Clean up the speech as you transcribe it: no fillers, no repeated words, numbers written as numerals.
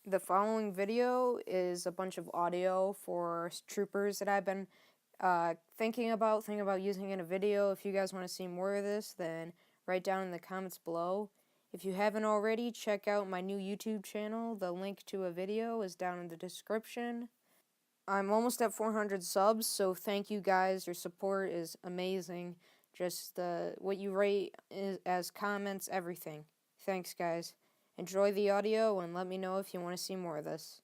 The following video is a bunch of audio for troopers that I've been thinking about using in a video. If you guys want to see more of this, then write down in the comments below. If you haven't already, check out my new YouTube channel. The link to a video is down in the description. I'm almost at 400 subs, so thank you guys. Your support is amazing. Just what you rate as comments, everything. Thanks, guys. Enjoy the audio and let me know if you want to see more of this.